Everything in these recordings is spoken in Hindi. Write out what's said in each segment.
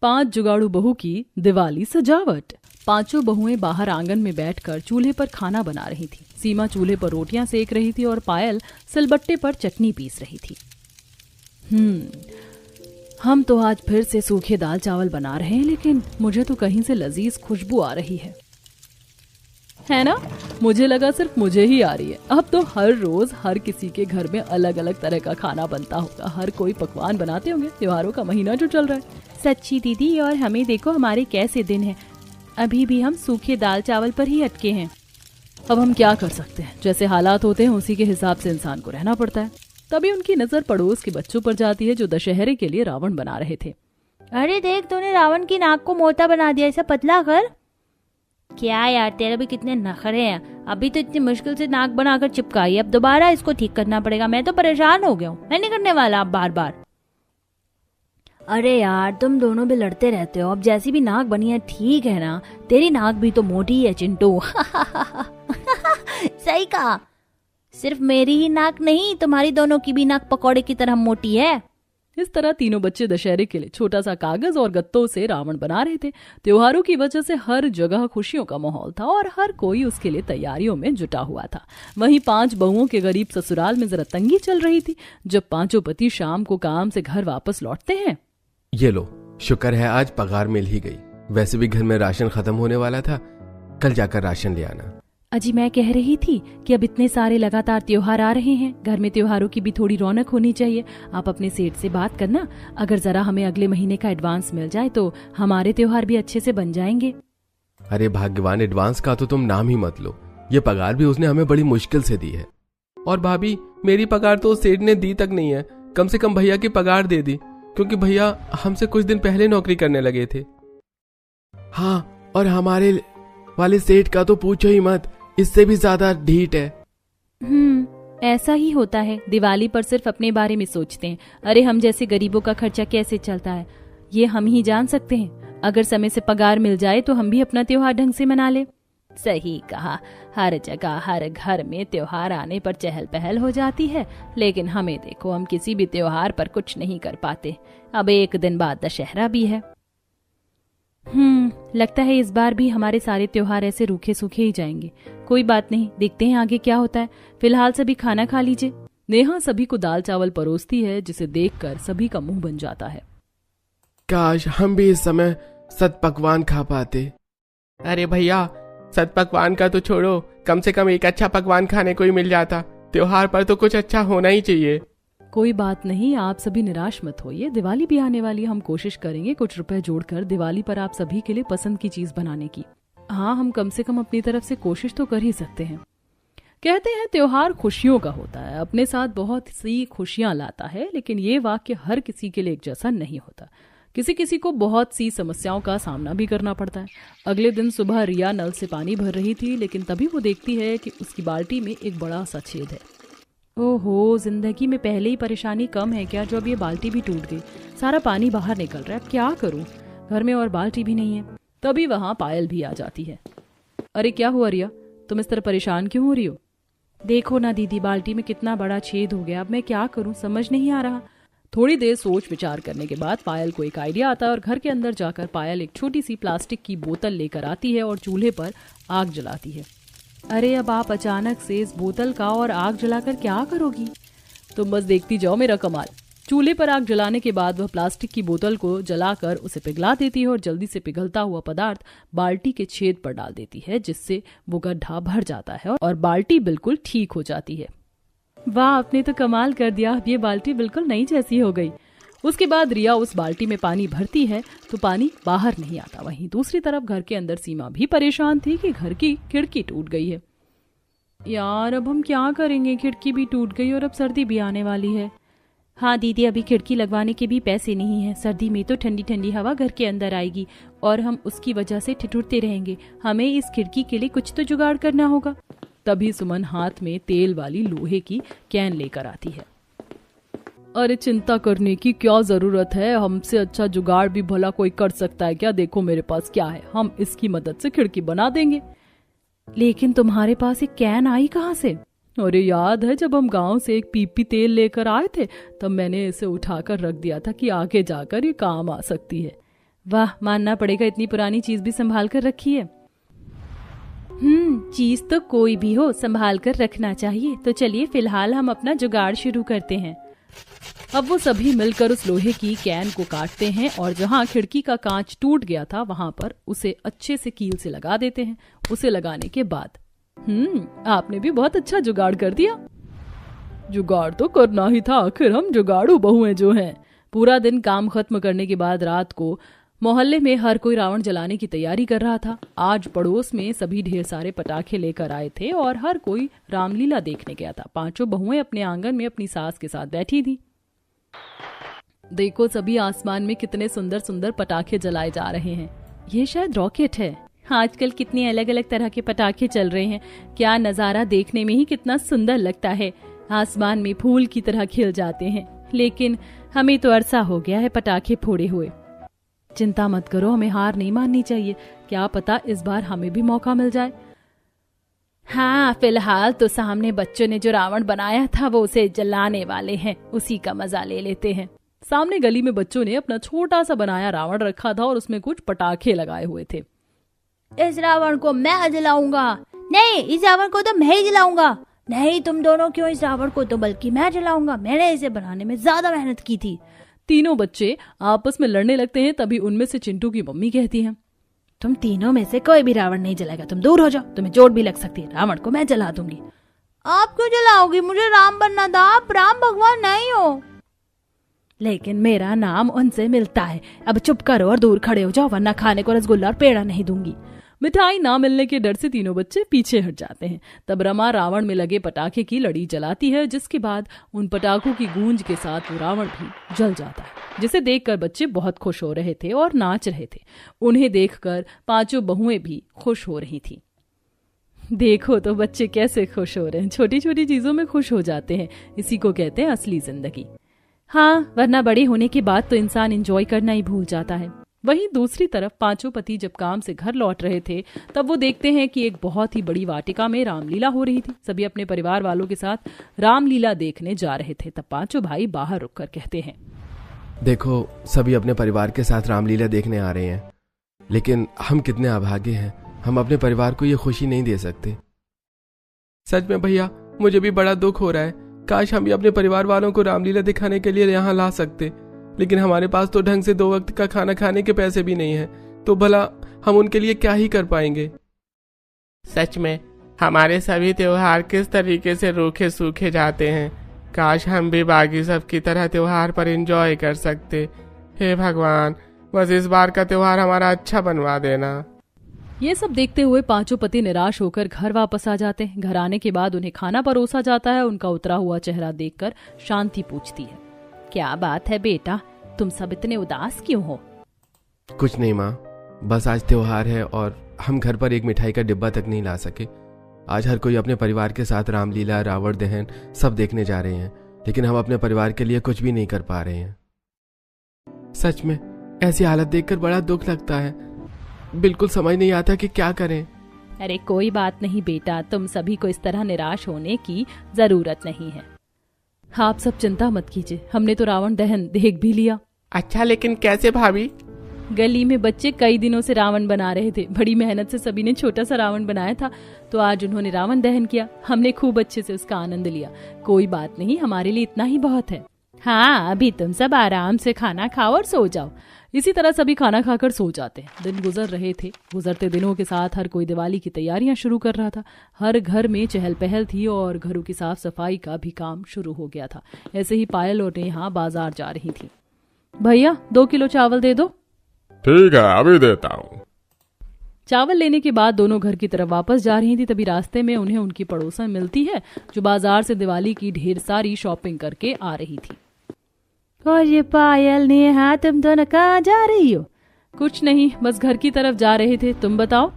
5 जुगाड़ू बहू की दिवाली सजावट। पांचों बहुएं बाहर आंगन में बैठकर चूल्हे पर खाना बना रही थी। सीमा चूल्हे पर रोटियां सेक रही थी और पायल सिलबट्टे पर चटनी पीस रही थी। हम तो आज फिर से सूखे दाल चावल बना रहे हैं, लेकिन मुझे तो कहीं से लजीज खुशबू आ रही है ना? मुझे लगा सिर्फ मुझे ही आ रही है। अब तो हर रोज हर किसी के घर में अलग अलग तरह का खाना बनता होगा। हर कोई पकवान बनाते होंगे। त्योहारों का महीना जो चल रहा है। सच्ची दीदी, और हमें देखो हमारे कैसे दिन हैं। अभी भी हम सूखे दाल चावल पर ही अटके हैं। अब हम क्या कर सकते हैं, जैसे हालात होते हैं उसी के हिसाब से इंसान को रहना पड़ता है। तभी उनकी नजर पड़ोस के बच्चों पर जाती है जो दशहरे के लिए रावण बना रहे थे। अरे देख, तूने रावण की नाक को मोटा बना दिया, ऐसा पतला कर। क्या यार, तेरे भी कितने नखरे हैं। अभी तो इतनी मुश्किल से नाक बनाकर चिपकाई, अब दोबारा इसको ठीक करना पड़ेगा। मैं तो परेशान हो गया हूँ। मैं नहीं करने वाला अब बार बार। अरे यार, तुम दोनों भी लड़ते रहते हो। अब जैसी भी नाक बनी है ठीक है ना? तेरी नाक भी तो मोटी है चिंटू। सही कहा। सिर्फ मेरी ही नाक नहीं, तुम्हारी दोनों की भी नाक पकौड़े की तरह मोटी है। इस तरह तीनों बच्चे दशहरे के लिए छोटा सा कागज और गत्तों से रावण बना रहे थे। त्योहारों की वजह से हर जगह खुशियों का माहौल था और हर कोई उसके लिए तैयारियों में जुटा हुआ था। वहीं 5 बहुओं के गरीब ससुराल में जरा तंगी चल रही थी। जब पांचों पति शाम को काम से घर वापस लौटते हैं। ये लो, शुक्र है आज पगार मिल ही गई। वैसे भी घर में राशन खत्म होने वाला था, कल जाकर राशन ले आना। अजी, मैं कह रही थी कि अब इतने सारे लगातार त्योहार आ रहे हैं, घर में त्योहारों की भी थोड़ी रौनक होनी चाहिए। आप अपने सेठ से बात करना, अगर जरा हमें अगले महीने का एडवांस मिल जाए तो हमारे त्योहार भी अच्छे से बन जाएंगे। अरे भाग्यवान, एडवांस का तो तुम नाम ही मत लो। ये पगार भी उसने हमें बड़ी मुश्किल से दी है। और भाभी, मेरी पगार तो सेठ ने दी तक नहीं है। कम से कम भैया की पगार दे दी, क्योंकि भैया हमसे कुछ दिन पहले नौकरी करने लगे थे। हाँ, और हमारे वाले सेठ का तो पूछो ही मत, इससे भी ज्यादा ढीठ है। ऐसा ही होता है। दिवाली पर सिर्फ अपने बारे में सोचते हैं। अरे हम जैसे गरीबों का खर्चा कैसे चलता है ये हम ही जान सकते हैं। अगर समय से पगार मिल जाए तो हम भी अपना त्योहार ढंग से मना ले। सही कहा। हर जगह हर घर में त्योहार आने पर चहल पहल हो जाती है, लेकिन हमें देखो, हम किसी भी त्योहार पर कुछ नहीं कर पाते। अब एक दिन बाद दशहरा भी है। लगता है इस बार भी हमारे सारे त्योहार ऐसे रूखे सूखे ही जाएंगे। कोई बात नहीं, देखते हैं आगे क्या होता है। फिलहाल सभी खाना खा लीजिए। नेहा सभी को दाल चावल परोसती है, जिसे देखकर सभी का मुंह बन जाता है। काश हम भी इस समय सत पकवान खा पाते। अरे भैया, सत पकवान का तो छोड़ो, कम से कम एक अच्छा पकवान खाने को ही मिल जाता। त्योहार पर तो कुछ अच्छा होना ही चाहिए। कोई बात नहीं, आप सभी निराश मत होइए। दिवाली भी आने वाली है। हम कोशिश करेंगे कुछ रुपए जोड़कर दिवाली पर आप सभी के लिए पसंद की चीज बनाने की। हाँ, हम कम से कम अपनी तरफ से कोशिश तो कर ही सकते हैं। कहते हैं त्योहार खुशियों का होता है, अपने साथ बहुत सी खुशियां लाता है, लेकिन ये वाक्य हर किसी के लिए एक जैसा नहीं होता। किसी किसी को बहुत सी समस्याओं का सामना भी करना पड़ता है। अगले दिन सुबह रिया नल से पानी भर रही थी, लेकिन तभी वो देखती है कि उसकी बाल्टी में एक बड़ा सा छेद है। ओहो, जिंदगी में पहले ही परेशानी कम है क्या, जो अब ये बाल्टी भी टूट गई। सारा पानी बाहर निकल रहा है। अब क्या करूं, घर में और बाल्टी भी नहीं है। तभी वहां पायल भी आ जाती है। अरे क्या हुआ रिया, तुम इस तरह परेशान क्यों हो रही हो? देखो ना दीदी, बाल्टी में कितना बड़ा छेद हो गया। अब मैं क्या करूं, समझ नहीं आ रहा। थोड़ी देर सोच विचार करने के बाद पायल को एक आइडिया आता है और घर के अंदर जाकर पायल एक छोटी सी प्लास्टिक की बोतल लेकर आती है और चूल्हे पर आग जलाती है। अरे अब आप अचानक से इस बोतल का और आग जलाकर क्या करोगी? तुम बस देखती जाओ मेरा कमाल। चूल्हे पर आग जलाने के बाद वह प्लास्टिक की बोतल को जलाकर उसे पिघला देती है और जल्दी से पिघलता हुआ पदार्थ बाल्टी के छेद पर डाल देती है, जिससे वो गड्ढा भर जाता है और बाल्टी बिल्कुल ठीक हो जाती है। वाह, आपने तो कमाल कर दिया। अब ये बाल्टी बिल्कुल नई जैसी हो गई। उसके बाद रिया उस बाल्टी में पानी भरती है तो पानी बाहर नहीं आता। वहीं दूसरी तरफ घर के अंदर सीमा भी परेशान थी कि घर की खिड़की टूट गई है। यार, अब हम क्या करेंगे? खिड़की भी टूट गई और अब सर्दी भी आने वाली है। हाँ दीदी, अभी खिड़की लगवाने के भी पैसे नहीं है। सर्दी में तो ठंडी ठंडी हवा घर के अंदर आएगी और हम उसकी वजह से ठिठुरते रहेंगे। हमें इस खिड़की के लिए कुछ तो जुगाड़ करना होगा। तभी सुमन हाथ में तेल वाली लोहे की कैन लेकर आती है। अरे चिंता करने की क्या जरूरत है, हमसे अच्छा जुगाड़ भी भला कोई कर सकता है क्या? देखो मेरे पास क्या है, हम इसकी मदद से खिड़की बना देंगे। लेकिन तुम्हारे पास एक कैन आई कहाँ से? अरे याद है जब हम गांव से एक पीपी तेल लेकर आए थे, तब मैंने इसे उठाकर रख दिया था कि आगे जाकर ये काम आ सकती है। वाह, मानना पड़ेगा इतनी पुरानी चीज भी संभाल कर रखी है। चीज तो कोई भी हो संभाल कर रखना चाहिए। तो चलिए फिलहाल हम अपना जुगाड़ शुरू करते हैं। अब वो सभी मिलकर उस लोहे की कैन को काटते हैं और जहाँ खिड़की का कांच टूट गया था वहां पर उसे अच्छे से कील से लगा देते हैं। उसे लगाने के बाद आपने भी बहुत अच्छा जुगाड़ कर दिया। जुगाड़ तो करना ही था, आखिर हम जुगाड़ू बहुएं जो हैं। पूरा दिन काम खत्म करने के बाद रात को मोहल्ले में हर कोई रावण जलाने की तैयारी कर रहा था। आज पड़ोस में सभी ढेर सारे पटाखे लेकर आए थे और हर कोई रामलीला देखने गया था। पांचों बहुएं अपने आंगन में अपनी सास के साथ बैठी थी। देखो सभी आसमान में कितने सुंदर सुंदर पटाखे जलाए जा रहे हैं। ये शायद रॉकेट है। आजकल कितने अलग अलग तरह के पटाखे चल रहे हैं। क्या नजारा देखने में ही कितना सुंदर लगता है। आसमान में फूल की तरह खिल जाते हैं। लेकिन हमें तो अरसा हो गया है पटाखे फोड़े हुए। चिंता मत करो, हमें हार नहीं माननी चाहिए। क्या पता इस बार हमें भी मौका मिल जाए। हाँ, फिलहाल तो सामने बच्चों ने जो रावण बनाया था वो उसे जलाने वाले हैं। उसी का मजा ले लेते हैं। सामने गली में बच्चों ने अपना छोटा सा बनाया रावण रखा था और उसमें कुछ पटाखे लगाए हुए थे। इस रावण को मैं जलाऊंगा। नहीं, इस रावण को तो मैं ही जलाऊंगा। नहीं, तुम दोनों क्यों, इस रावण को तो बल्कि मैं जलाऊंगा। मैंने इसे बनाने में ज्यादा मेहनत की थी। तीनों बच्चे आपस में लड़ने लगते हैं। तभी उनमें से चिंटू की मम्मी कहती है, तुम तीनों में से कोई भी रावण नहीं जलाएगा। तुम दूर हो जाओ, तुम्हें चोट भी लग सकती है। रावण को मैं जला दूंगी। आप क्यों जलाओगी? मुझे राम बनना था। आप राम भगवान नहीं हो। लेकिन मेरा नाम उनसे मिलता है। अब चुप करो और दूर खड़े हो जाओ, वरना खाने को रसगुल्ला और पेड़ा नहीं दूंगी। मिठाई ना मिलने के डर से तीनों बच्चे पीछे हट जाते हैं। तब रमा रावण में लगे पटाखे की लड़ी जलाती है, जिसके बाद उन पटाखों की गूंज के साथ वो रावण भी जल जाता है, जिसे देखकर बच्चे बहुत खुश हो रहे थे और नाच रहे थे। उन्हें देखकर पांचों बहुएं भी खुश हो रही थी। देखो तो बच्चे कैसे खुश हो रहे हैं। छोटी छोटी चीजों में खुश हो जाते हैं। इसी को कहते हैं असली जिंदगी। हाँ, वरना बड़े होने के बाद तो इंसान एंजॉय करना ही भूल जाता है। वहीं दूसरी तरफ पांचों पति जब काम से घर लौट रहे थे तब वो देखते हैं कि एक बहुत ही बड़ी वाटिका में रामलीला हो रही थी। सभी अपने परिवार वालों के साथ रामलीला देखने जा रहे थे। तब पांचों भाई बाहर रुककर कहते हैं, देखो सभी अपने परिवार के साथ रामलीला देखने आ रहे हैं, लेकिन हम कितने अभागे हैं। हम अपने परिवार को ये खुशी नहीं दे सकते। सच में भैया, मुझे भी बड़ा दुख हो रहा है। काश हम भी अपने परिवार वालों को रामलीला दिखाने के लिए यहाँ ला सकते, लेकिन हमारे पास तो ढंग से 2 वक्त का खाना खाने के पैसे भी नहीं है। तो भला हम उनके लिए क्या ही कर पाएंगे। सच में हमारे सभी त्योहार किस तरीके से रूखे सूखे जाते हैं। काश हम भी बाकी सब की तरह त्योहार पर एंजॉय कर सकते। हे भगवान, बस इस बार का त्योहार हमारा अच्छा बनवा देना। ये सब देखते हुए पांचों पति निराश होकर घर वापस आ जाते हैं। घर आने के बाद उन्हें खाना परोसा जाता है। उनका उतरा हुआ चेहरा देखकर शांति पूछती है, क्या बात है बेटा, तुम सब इतने उदास क्यों हो? कुछ नहीं माँ, बस आज त्योहार है और हम घर पर एक मिठाई का डिब्बा तक नहीं ला सके। आज हर कोई अपने परिवार के साथ रामलीला, रावण दहन सब देखने जा रहे हैं, लेकिन हम अपने परिवार के लिए कुछ भी नहीं कर पा रहे हैं। सच में ऐसी हालत देखकर बड़ा दुख लगता है। बिल्कुल समझ नहीं आता कि क्या करें। अरे कोई बात नहीं बेटा, तुम सभी को इस तरह निराश होने की जरूरत नहीं है। आप सब चिंता मत कीजिए, हमने तो रावण दहन देख भी लिया। अच्छा, लेकिन कैसे भाभी? गली में बच्चे कई दिनों से रावण बना रहे थे। बड़ी मेहनत से सभी ने छोटा सा रावण बनाया था, तो आज उन्होंने रावण दहन किया। हमने खूब अच्छे से उसका आनंद लिया। कोई बात नहीं, हमारे लिए इतना ही बहुत है। हाँ, अभी तुम सब आराम से खाना खाओ और सो जाओ। इसी तरह सभी खाना खाकर सो जाते हैं। दिन गुजर रहे थे। गुजरते दिनों के साथ हर कोई दिवाली की तैयारियां शुरू कर रहा था। हर घर में चहल पहल थी और घरों की साफ सफाई का भी काम शुरू हो गया था। ऐसे ही पायल और नेहा बाजार जा रही थी। भैया 2 किलो चावल दे दो। ठीक है, अभी देता हूँ। चावल लेने के बाद दोनों घर की तरफ वापस जा रही थी। तभी रास्ते में उन्हें उनकी पड़ोसन मिलती है, जो बाजार से दिवाली की ढेर सारी शॉपिंग करके आ रही थी। और ये पायल, नेहा, तुम दोनों कहाँ जा रही हो? कुछ नहीं, बस घर की तरफ जा रहे थे। तुम बताओ।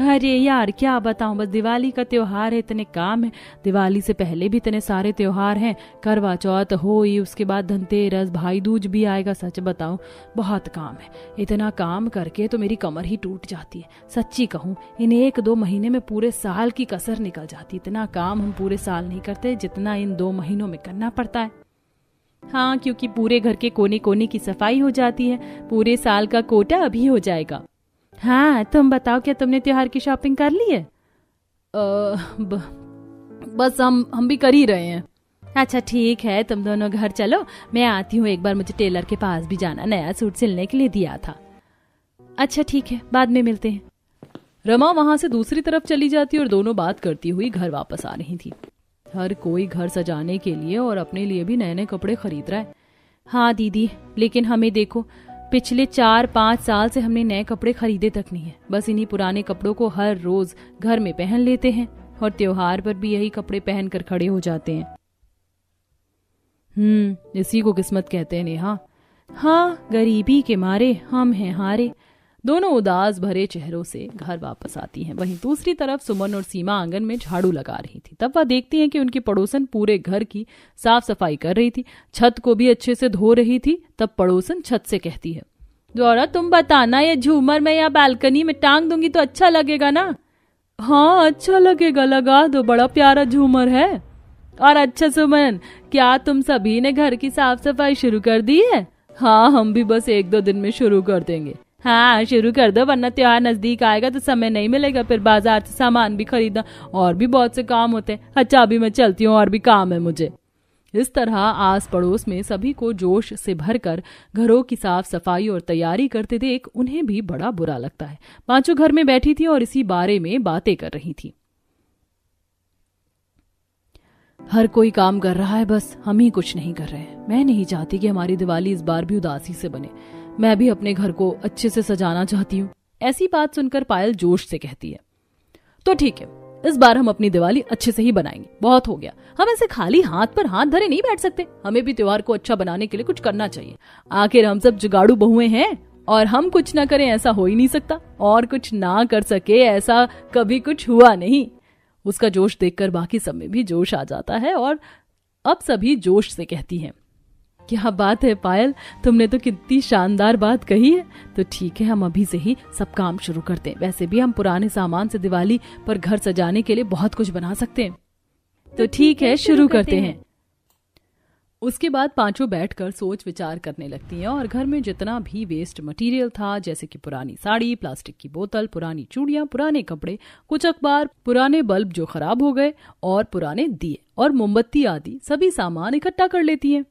अरे यार क्या बताऊं, बस दिवाली का त्योहार है, इतने काम है। दिवाली से पहले भी इतने सारे त्योहार हैं। करवा चौथ होई, उसके बाद धनतेरस, भाई दूज भी आएगा। सच बताऊं बहुत काम है। इतना काम करके तो मेरी कमर ही टूट जाती है। सच्ची कहूं, इन 1-2 महीने में पूरे साल की कसर निकल जाती। इतना काम हम पूरे साल नहीं करते जितना इन 2 महीनों में करना पड़ता है। हाँ, क्योंकि पूरे घर के कोने कोने की सफाई हो जाती है, पूरे साल का कोटा अभी हो जाएगा। हाँ, तुम बताओ, क्या तुमने त्योहार की शॉपिंग कर ली है? बस हम भी कर ही रहे हैं। अच्छा ठीक है, तुम दोनों घर चलो, मैं आती हूँ। एक बार मुझे टेलर के पास भी जाना, नया सूट सिलने के लिए दिया था। अच्छा ठीक है, बाद में मिलते हैं। रमा वहां से दूसरी तरफ चली जाती और दोनों बात करती हुई घर वापस आ रही थी। हर कोई घर सजाने के लिए और अपने लिए भी नए नए कपड़े खरीद रहा है। हाँ दीदी, लेकिन हमें देखो, पिछले 4-5 साल से हमने नए कपड़े खरीदे तक नहीं है। बस इन्हीं पुराने कपड़ों को हर रोज घर में पहन लेते हैं और त्योहार पर भी यही कपड़े पहनकर खड़े हो जाते हैं। इसी को किस्मत कहते हैं नेहा। हाँ, गरीबी के मारे हम हैं हारे। दोनों उदास भरे चेहरों से घर वापस आती हैं। वहीं दूसरी तरफ सुमन और सीमा आंगन में झाड़ू लगा रही थी। तब वह देखती हैं कि उनकी पड़ोसन पूरे घर की साफ सफाई कर रही थी, छत को भी अच्छे से धो रही थी। तब पड़ोसन छत से कहती है, गौरा तुम बताना, ये झूमर मैं या बालकनी में टांग दूंगी तो अच्छा लगेगा ना? हाँ अच्छा लगेगा, लगा दो, बड़ा प्यारा झूमर है। और अच्छा सुमन, क्या तुम सभी ने घर की साफ सफाई शुरू कर दी है? हाँ, हम भी बस 1-2 दिन में शुरू कर देंगे। हाँ शुरू कर दो, वरना त्योहार नजदीक आएगा तो समय नहीं मिलेगा, फिर बाजार से सामान भी खरीदना और भी बहुत से काम होते हैं। अच्छा अभी मैं चलती हूँ, और भी काम है मुझे। इस तरह आस पड़ोस में सभी को जोश से भरकर घरों की साफ सफाई और तैयारी करते देख उन्हें भी बड़ा बुरा लगता है। पांचों घर में बैठी थी और इसी बारे में बातें कर रही थी। हर कोई काम कर रहा है, बस हम ही कुछ नहीं कर रहे हैं। मैं नहीं चाहती कि हमारी दिवाली इस बार भी उदासी से बने। मैं भी अपने घर को अच्छे से सजाना चाहती हूँ। ऐसी बात सुनकर पायल जोश से कहती है, तो ठीक है, इस बार हम अपनी दिवाली अच्छे से ही बनाएंगे। बहुत हो गया, हम ऐसे खाली हाथ पर हाथ धरे नहीं बैठ सकते। हमें भी त्योहार को अच्छा बनाने के लिए कुछ करना चाहिए। आखिर हम सब जुगाड़ू बहुएं हैं, और हम कुछ ना करें ऐसा हो ही नहीं सकता, और कुछ ना कर सके ऐसा कभी कुछ हुआ नहीं। उसका जोश देखकर बाकी सब में भी जोश आ जाता है और अब सभी जोश से कहती हैं, क्या बात है पायल, तुमने तो कितनी शानदार बात कही है। तो ठीक है, हम अभी से ही सब काम शुरू करते हैं। वैसे भी हम पुराने सामान से दिवाली पर घर सजाने के लिए बहुत कुछ बना सकते हैं। तो ठीक है, शुरू करते हैं। उसके बाद पांचों बैठकर सोच विचार करने लगती हैं और घर में जितना भी वेस्ट मटेरियल था, जैसे कि पुरानी साड़ी, प्लास्टिक की बोतल, पुरानी चूड़ियां, पुराने कपड़े, कुछ अखबार, पुराने बल्ब जो खराब हो गए और पुराने दिए और मोमबत्ती आदि सभी सामान इकट्ठा कर लेती हैं।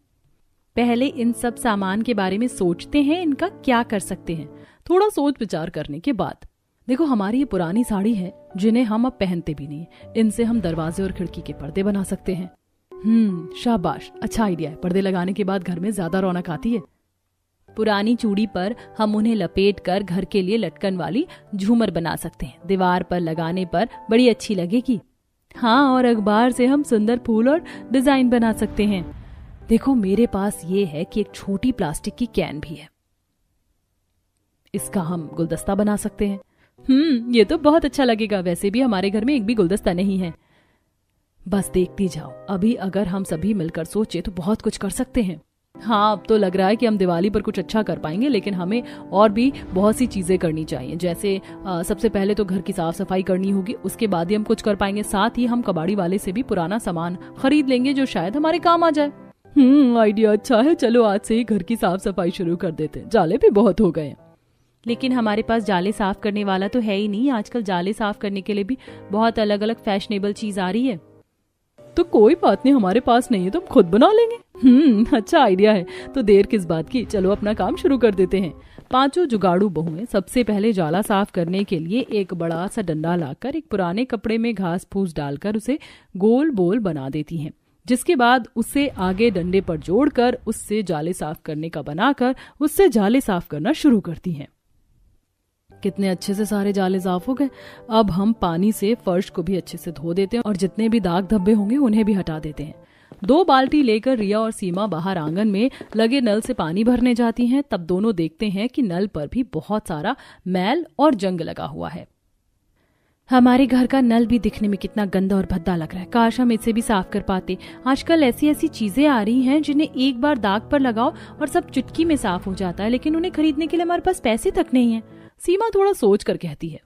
पहले इन सब सामान के बारे में सोचते हैं, इनका क्या कर सकते हैं। थोड़ा सोच विचार करने के बाद, देखो हमारी ये पुरानी साड़ी है जिन्हें हम अब पहनते भी नहीं। इनसे हम दरवाजे और खिड़की के पर्दे बना सकते हैं। शाबाश, अच्छा आइडिया है। पर्दे लगाने के बाद घर में ज्यादा रौनक आती है। पुरानी चूड़ी पर हम उन्हें लपेट कर घर के लिए लटकन वाली झूमर बना सकते हैं। दीवार पर लगाने पर बड़ी अच्छी लगेगी। हाँ, और अखबार से हम सुंदर फूल और डिजाइन बना सकते हैं। देखो मेरे पास ये है कि एक छोटी प्लास्टिक की कैन भी है, इसका हम गुलदस्ता बना सकते हैं। ये तो बहुत अच्छा लगेगा। वैसे भी हमारे घर में एक भी गुलदस्ता नहीं है। बस देखती जाओ, अभी अगर हम सभी मिलकर सोचे तो बहुत कुछ कर सकते हैं। हाँ, अब तो लग रहा है कि हम दिवाली पर कुछ अच्छा कर पाएंगे, लेकिन हमें और भी बहुत सी चीजें करनी चाहिए। जैसे सबसे पहले तो घर की साफ सफाई करनी होगी, उसके बाद ही हम कुछ कर पाएंगे। साथ ही हम कबाड़ी वाले से भी पुराना सामान खरीद लेंगे जो शायद हमारे काम आ जाए। आइडिया अच्छा है। चलो आज से ही घर की साफ सफाई शुरू कर देते हैं। जाले भी बहुत हो गए। लेकिन हमारे पास जाले साफ करने वाला तो है ही नहीं। आजकल जाले साफ करने के लिए भी बहुत अलग अलग फैशनेबल चीज आ रही है। तो कोई बात नहीं, हमारे पास नहीं है तो हम खुद बना लेंगे। अच्छा आइडिया है। तो देर किस बात की, चलो अपना काम शुरू कर देते हैं। पांचों जुगाड़ू बहुएं सबसे पहले जाला साफ करने के लिए एक बड़ा सा डंडा लाकर एक पुराने कपड़े में घास फूस डालकर उसे गोल बोल बना देती हैं। जिसके बाद उससे आगे डंडे पर जोड़कर उससे जाले साफ करने का बनाकर उससे जाले साफ करना शुरू करती हैं। कितने अच्छे से सारे जाले साफ हो गए। अब हम पानी से फर्श को भी अच्छे से धो देते हैं और जितने भी दाग धब्बे होंगे उन्हें भी हटा देते हैं। 2 बाल्टी लेकर रिया और सीमा बाहर आंगन में लगे नल से पानी भरने जाती हैं। तब दोनों देखते हैं कि नल पर भी बहुत सारा मैल और जंग लगा हुआ है। हमारे घर का नल भी दिखने में कितना गंदा और भद्दा लग रहा है। काश हम इसे भी साफ कर पाते। आजकल ऐसी ऐसी चीजें आ रही हैं जिन्हें एक बार दाग पर लगाओ और सब चुटकी में साफ हो जाता है, लेकिन उन्हें खरीदने के लिए हमारे पास पैसे तक नहीं है। सीमा थोड़ा सोच कर कहती है,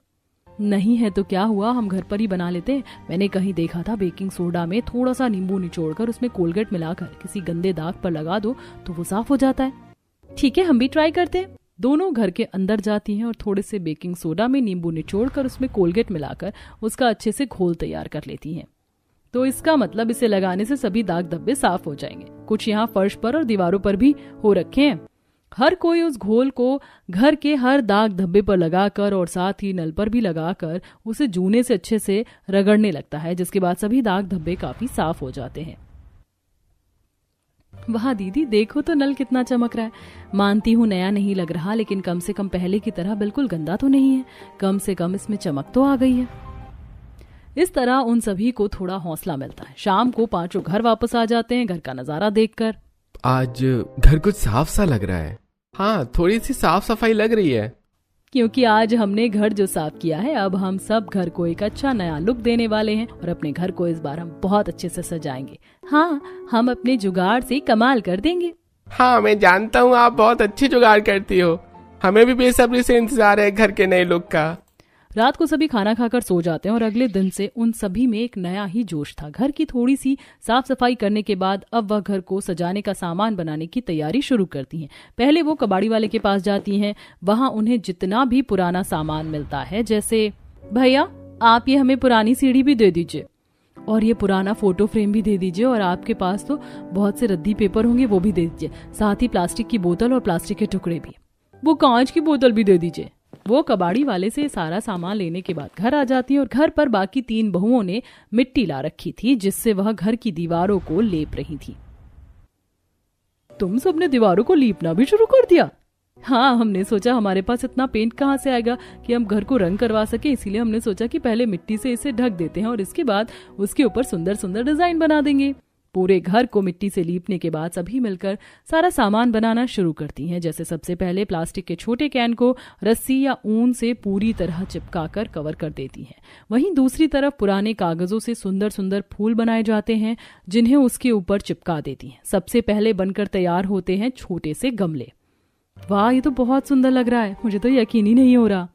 नहीं है तो क्या हुआ, हम घर पर ही बना लेते हैं। मैंने कहीं देखा था बेकिंग सोडा में थोड़ा सा नींबू निचोड़कर उसमें कोलगेट मिलाकर किसी गंदे दाग पर लगा दो तो वो साफ हो जाता है। ठीक है, हम भी ट्राई करते हैं। दोनों घर के अंदर जाती हैं और थोड़े से बेकिंग सोडा में नींबू निचोड़कर उसमें कोलगेट मिलाकर उसका अच्छे से घोल तैयार कर लेती हैं। तो इसका मतलब इसे लगाने से सभी दाग धब्बे साफ हो जाएंगे। कुछ यहाँ फर्श पर और दीवारों पर भी हो रखे हैं। हर कोई उस घोल को घर के हर दाग धब्बे पर लगाकर और साथ ही नल पर भी लगाकर उसे जूने से अच्छे से रगड़ने लगता है, जिसके बाद सभी दाग धब्बे काफी साफ हो जाते हैं। वाह दीदी, देखो तो नल कितना चमक रहा है। मानती हूँ नया नहीं लग रहा, लेकिन कम से कम पहले की तरह बिल्कुल गंदा तो नहीं है। कम से कम इसमें चमक तो आ गई है। इस तरह उन सभी को थोड़ा हौसला मिलता है। शाम को पांचों घर वापस आ जाते हैं घर का नजारा देखकर। आज घर कुछ साफ सा लग रहा है। हाँ, थोड़ी सी साफ सफाई लग रही है। क्योंकि आज हमने घर जो साफ किया है, अब हम सब घर को एक अच्छा नया लुक देने वाले हैं और अपने घर को इस बार हम बहुत अच्छे से सजाएंगे। हाँ, हम अपने जुगाड़ से कमाल कर देंगे। हाँ, मैं जानता हूँ आप बहुत अच्छी जुगाड़ करती हो। हमें भी बेसब्री से इंतजार है घर के नए लुक का। रात को सभी खाना खाकर सो जाते हैं और अगले दिन से उन सभी में एक नया ही जोश था। घर की थोड़ी सी साफ सफाई करने के बाद अब वह घर को सजाने का सामान बनाने की तैयारी शुरू करती हैं। पहले वो कबाड़ी वाले के पास जाती हैं। वहां उन्हें जितना भी पुराना सामान मिलता है, जैसे भैया आप ये हमें पुरानी सीढ़ी भी दे दीजिए और ये पुराना फोटो फ्रेम भी दे दीजिए, और आपके पास तो बहुत से रद्दी पेपर होंगे वो भी दे दीजिए, साथ ही प्लास्टिक की बोतल और प्लास्टिक के टुकड़े भी, वो कांच की बोतल भी दे दीजिए। वो कबाड़ी वाले से सारा सामान लेने के बाद घर आ जाती है और घर पर बाकी 3 बहुओं ने मिट्टी ला रखी थी, जिससे वह घर की दीवारों को लेप रही थी। तुम सबने दीवारों को लीपना भी शुरू कर दिया? हाँ, हमने सोचा हमारे पास इतना पेंट कहाँ से आएगा कि हम घर को रंग करवा सके, इसीलिए हमने सोचा कि पहले मिट्टी से इसे ढक देते हैं और इसके बाद उसके ऊपर सुंदर सुंदर डिजाइन बना देंगे। पूरे घर को मिट्टी से लीपने के बाद सभी मिलकर सारा सामान बनाना शुरू करती हैं। जैसे सबसे पहले प्लास्टिक के छोटे कैन को रस्सी या ऊन से पूरी तरह चिपकाकर कवर कर देती हैं। वहीं दूसरी तरफ पुराने कागजों से सुंदर सुंदर फूल बनाए जाते हैं, जिन्हें उसके ऊपर चिपका देती हैं। सबसे पहले बनकर तैयार होते हैं छोटे से गमले। वाह, ये तो बहुत सुंदर लग रहा है, मुझे तो यकीन ही नहीं हो रहा।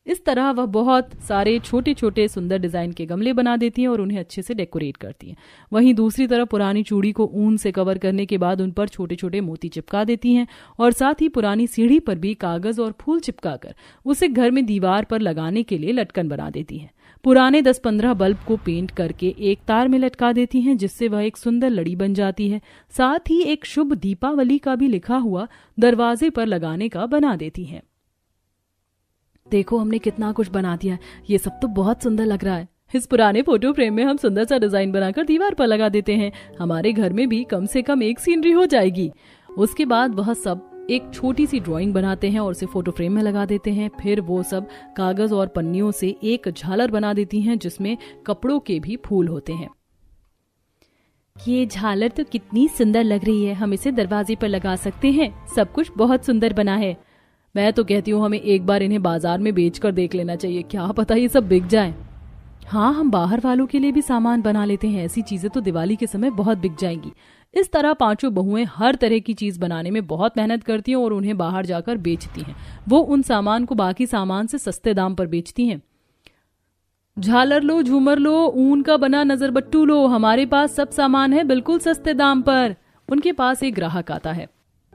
इस तरह वह बहुत सारे छोटे छोटे सुंदर डिजाइन के गमले बना देती हैं और उन्हें अच्छे से डेकोरेट करती हैं। वहीं दूसरी तरफ पुरानी चूड़ी को ऊन से कवर करने के बाद उन पर छोटे छोटे मोती चिपका देती हैं और साथ ही पुरानी सीढ़ी पर भी कागज और फूल चिपकाकर उसे घर में दीवार पर लगाने के लिए लटकन बना देती हैं। पुराने 10-15 बल्ब को पेंट करके एक तार में लटका देती हैं, जिससे वह एक सुंदर लड़ी बन जाती है। साथ ही एक शुभ दीपावली का भी लिखा हुआ दरवाजे पर लगाने का बना देती हैं। देखो हमने कितना कुछ बना दिया है, ये सब तो बहुत सुंदर लग रहा है। इस पुराने फोटो फ्रेम में हम सुंदर सा डिजाइन बनाकर दीवार पर लगा देते हैं। हमारे घर में भी कम से कम एक सीनरी हो जाएगी। उसके बाद वह सब एक छोटी सी ड्राइंग बनाते हैं और उसे फोटो फ्रेम में लगा देते हैं। फिर वो सब कागज और पन्नियों से एक झालर बना देती हैं, जिसमें कपड़ों के भी फूल होते हैं। ये झालर तो कितनी सुंदर लग रही है, हम इसे दरवाजे पर लगा सकते हैं। सब कुछ बहुत सुंदर बना है। मैं तो कहती हूँ हमें एक बार इन्हें बाजार में बेचकर देख लेना चाहिए, क्या पता ये सब बिक जाए। हाँ, हम बाहर वालों के लिए भी सामान बना लेते हैं, ऐसी चीजें तो दिवाली के समय बहुत बिक जाएंगी। इस तरह पांचों बहुएं हर तरह की चीज बनाने में बहुत मेहनत करती हैं और उन्हें बाहर जाकर बेचती हैं। वो उन सामान को बाकी सामान से सस्ते दाम पर बेचती हैं। झालर लो, झूमर लो, ऊन का बना नजरबट्टू लो, हमारे पास सब सामान है बिल्कुल सस्ते दाम पर। उनके पास एक ग्राहक आता है।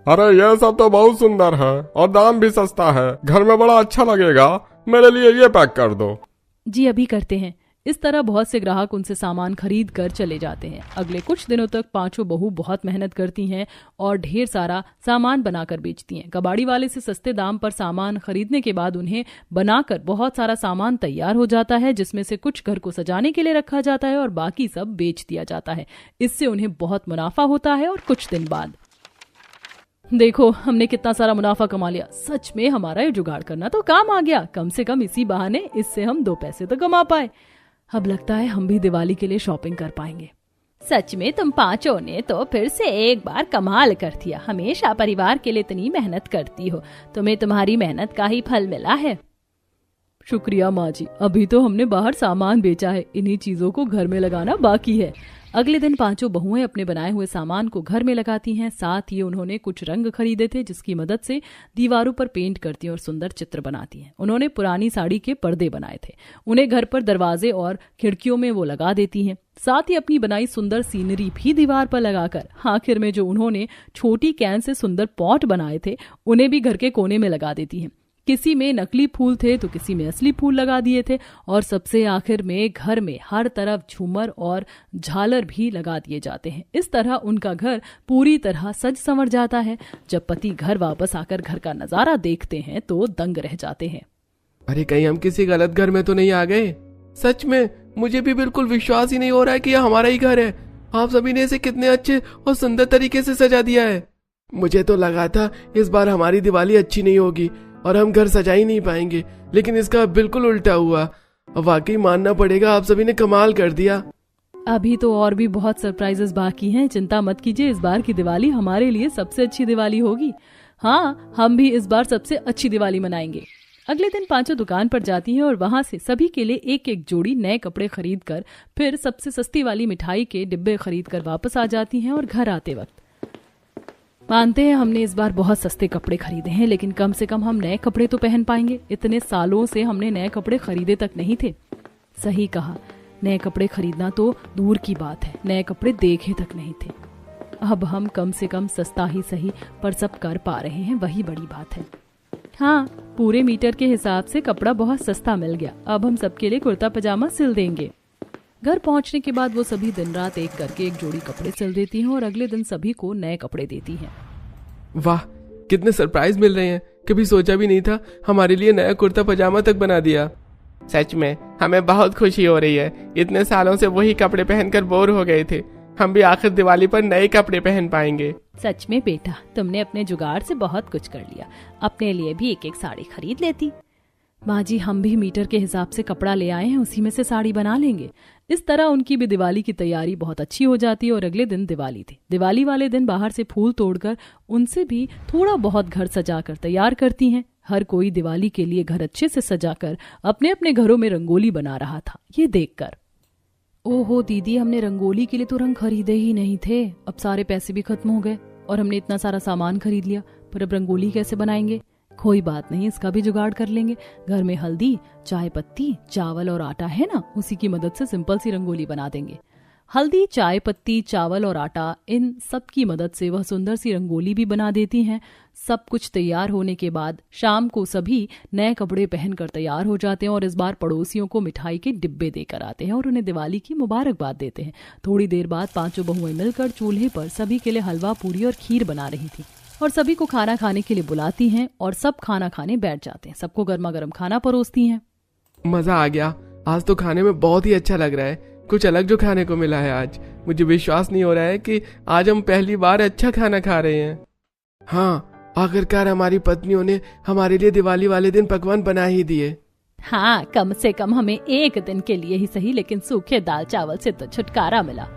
अरे ये सब तो बहुत सुंदर है और दाम भी सस्ता है, घर में बड़ा अच्छा लगेगा, मेरे लिए ये पैक कर दो। जी अभी करते हैं। इस तरह बहुत से ग्राहक उनसे सामान खरीद कर चले जाते हैं। अगले कुछ दिनों तक पांचों बहू बहुत मेहनत करती हैं और ढेर सारा सामान बनाकर बेचती हैं। कबाड़ी वाले से सस्ते दाम पर सामान खरीदने के बाद उन्हें बनाकर बहुत सारा सामान तैयार हो जाता है, जिसमें से कुछ घर को सजाने के लिए रखा जाता है और बाकी सब बेच दिया जाता है। इससे उन्हें बहुत मुनाफा होता है और कुछ दिन बाद देखो हमने कितना सारा मुनाफा कमा लिया। सच में हमारा ये जुगाड़ करना तो काम आ गया। कम से कम इसी बहाने इससे हम 2 पैसे तो कमा पाए। अब लगता है हम भी दिवाली के लिए शॉपिंग कर पाएंगे। सच में तुम पांचों ने तो फिर से एक बार कमाल कर दिया। हमेशा परिवार के लिए इतनी मेहनत करती हो, तुम्हें तुम्हारी मेहनत का ही फल मिला है। शुक्रिया माँ जी। अभी तो हमने बाहर सामान बेचा है, इन्हीं चीजों को घर में लगाना बाकी है। अगले दिन पांचों बहुएं अपने बनाए हुए सामान को घर में लगाती हैं। साथ ही उन्होंने कुछ रंग खरीदे थे जिसकी मदद से दीवारों पर पेंट करती हैं और सुंदर चित्र बनाती हैं। उन्होंने पुरानी साड़ी के पर्दे बनाए थे, उन्हें घर पर दरवाजे और खिड़कियों में वो लगा देती हैं। साथ ही अपनी बनाई सुंदर सीनरी भी दीवार पर लगाकर आखिर में जो उन्होंने छोटी कैन से सुंदर पॉट बनाए थे उन्हें भी घर के कोने में लगा देती हैं। किसी में नकली फूल थे तो किसी में असली फूल लगा दिए थे और सबसे आखिर में घर में हर तरफ झूमर और झालर भी लगा दिए जाते हैं। इस तरह उनका घर पूरी तरह सज संवर जाता है। जब पति घर वापस आकर घर का नजारा देखते हैं तो दंग रह जाते हैं। अरे कहीं हम किसी गलत घर में तो नहीं आ गए? सच में मुझे भी बिल्कुल विश्वास ही नहीं हो रहा है कि यह हमारा ही घर है। आप सभी ने इसे कितने अच्छे और सुंदर तरीके से सजा दिया है। मुझे तो लगा था इस बार हमारी दिवाली अच्छी नहीं होगी और हम घर सजा ही नहीं पाएंगे, लेकिन इसका बिल्कुल उल्टा हुआ। वाकई मानना पड़ेगा, आप सभी ने कमाल कर दिया। अभी तो और भी बहुत सरप्राइजेस बाकी हैं, चिंता मत कीजिए। इस बार की दिवाली हमारे लिए सबसे अच्छी दिवाली होगी। हाँ, हम भी इस बार सबसे अच्छी दिवाली मनाएंगे। अगले दिन पांचों दुकान पर जाती हैं और वहां से सभी के लिए एक एक जोड़ी नए कपड़े खरीद कर फिर सबसे सस्ती वाली मिठाई के डिब्बे खरीद कर वापस आ जाती हैं। और घर आते वक्त मानते हैं हमने इस बार बहुत सस्ते कपड़े खरीदे हैं, लेकिन कम से कम हम नए कपड़े तो पहन पाएंगे। इतने सालों से हमने नए कपड़े खरीदे तक नहीं थे। सही कहा, नए कपड़े खरीदना तो दूर की बात है, नए कपड़े देखे तक नहीं थे। अब हम कम से कम सस्ता ही सही पर सब कर पा रहे हैं, वही बड़ी बात है। हाँ, पूरे मीटर के हिसाब से कपड़ा बहुत सस्ता मिल गया। अब हम सबके लिए कुर्ता पजामा सिल देंगे। घर पहुंचने के बाद वो सभी दिन रात एक करके एक जोड़ी कपड़े सिल देती हैं और अगले दिन सभी को नए कपड़े देती हैं। वाह, कितने सरप्राइज मिल रहे हैं। कभी सोचा भी नहीं था हमारे लिए नया कुर्ता पजामा तक बना दिया। सच में हमें बहुत खुशी हो रही है। इतने सालों से वही कपड़े पहनकर बोर हो गए थे, हम भी आखिर दिवाली पर नए कपड़े पहन पाएंगे। सच में बेटा, तुमने अपने जुगाड़ से बहुत कुछ कर लिया। अपने लिए भी एक एक साड़ी खरीद लेती। माँ जी, हम भी मीटर के हिसाब से कपड़ा ले आए हैं, उसी में से साड़ी बना लेंगे। इस तरह उनकी भी दिवाली की तैयारी बहुत अच्छी हो जाती है। और अगले दिन दिवाली थी। दिवाली वाले दिन बाहर से फूल तोड़कर उनसे भी थोड़ा बहुत घर सजाकर तैयार करती हैं। हर कोई दिवाली के लिए घर अच्छे से सजाकर अपने अपने घरों में रंगोली बना रहा था। ये देखकर ओहो दीदी, हमने रंगोली के लिए तो रंग खरीदे ही नहीं थे। अब सारे पैसे भी खत्म हो गए और हमने इतना सारा सामान खरीद लिया, पर अब रंगोली कैसे बनाएंगे? कोई बात नहीं, इसका भी जुगाड़ कर लेंगे। घर में हल्दी, चाय पत्ती, चावल और आटा है ना, उसी की मदद से सिंपल सी रंगोली बना देंगे। हल्दी, चाय पत्ती, चावल और आटा, इन सब की मदद से वह सुंदर सी रंगोली भी बना देती हैं। सब कुछ तैयार होने के बाद शाम को सभी नए कपड़े पहनकर तैयार हो जाते हैं और इस बार पड़ोसियों को मिठाई के डिब्बे देकर आते हैं और उन्हें दिवाली की मुबारकबाद देते हैं। थोड़ी देर बाद पांचों बहुएं मिलकर चूल्हे पर सभी के लिए हलवा, पूरी और खीर बना रही थी और सभी को खाना खाने के लिए बुलाती हैं और सब खाना खाने बैठ जाते हैं। सबको गर्मा गर्म खाना परोसती हैं। मजा आ गया, आज तो खाने में बहुत ही अच्छा लग रहा है। कुछ अलग जो खाने को मिला है आज। मुझे विश्वास नहीं हो रहा है कि आज हम पहली बार अच्छा खाना खा रहे हैं। हाँ, आखिरकार हमारी पत्नियों ने हमारे लिए दिवाली वाले दिन पकवान बना ही दिए। हाँ, कम से कम हमें एक दिन के लिए ही सही, लेकिन सूखे दाल चावल से तो छुटकारा मिला।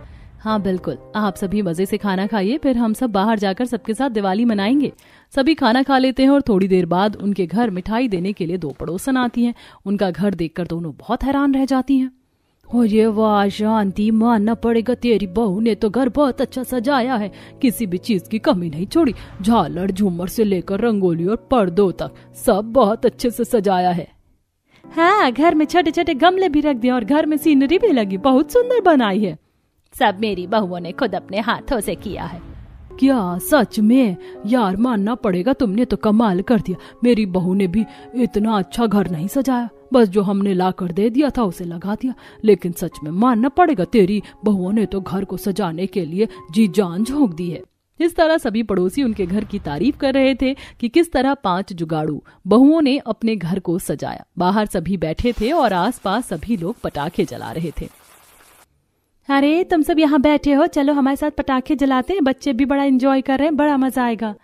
हाँ बिल्कुल, आप सभी मजे से खाना खाइए, फिर हम सब बाहर जाकर सबके साथ दिवाली मनाएंगे। सभी खाना खा लेते हैं और थोड़ी देर बाद उनके घर मिठाई देने के लिए दो पड़ोसन आती हैं। उनका घर देखकर दोनों बहुत हैरान रह जाती हैं। और ये वाह शांति, मानना पड़ेगा तेरी बहू ने तो घर बहुत अच्छा सजाया है, किसी भी चीज की कमी नहीं छोड़ी। झालर, झूमर से लेकर रंगोली और पर्दों तक सब बहुत अच्छे से सजाया है। हाँ, घर में छोटे छोटे गमले भी रख दिए और घर में सीनरी भी लगी, बहुत सुंदर बनाई है। सब मेरी बहुओं ने खुद अपने हाथों से किया है। क्या सच में? यार मानना पड़ेगा, तुमने तो कमाल कर दिया। मेरी बहू ने भी इतना अच्छा घर नहीं सजाया, बस जो हमने ला कर दे दिया था उसे लगा दिया। लेकिन सच में मानना पड़ेगा, तेरी बहुओं ने तो घर को सजाने के लिए जी जान झोंक दी है। इस तरह सभी पड़ोसी उनके घर की तारीफ कर रहे थे कि किस तरह 5 जुगाड़ू बहुओं ने अपने घर को सजाया। बाहर सभी बैठे थे और आसपास सभी लोग पटाखे जला रहे थे। अरे तुम सब यहाँ बैठे हो, चलो हमारे साथ पटाखे जलाते हैं, बच्चे भी बड़ा एंजॉय कर रहे हैं, बड़ा मजा आएगा।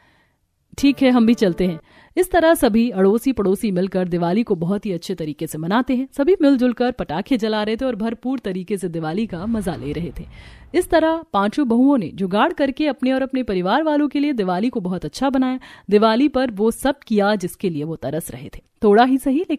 ठीक है, हम भी चलते हैं। इस तरह सभी अड़ोसी पड़ोसी मिलकर दिवाली को बहुत ही अच्छे तरीके से मनाते हैं। सभी मिलजुल कर पटाखे जला रहे थे और भरपूर तरीके से दिवाली का मजा ले रहे थे। इस तरह 5 बहुओं ने जुगाड़ करके अपने और अपने परिवार वालों के लिए दिवाली को बहुत अच्छा बनाया। दिवाली पर वो सब किया जिसके लिए वो तरस रहे थे। थोड़ा ही सही, लेकिन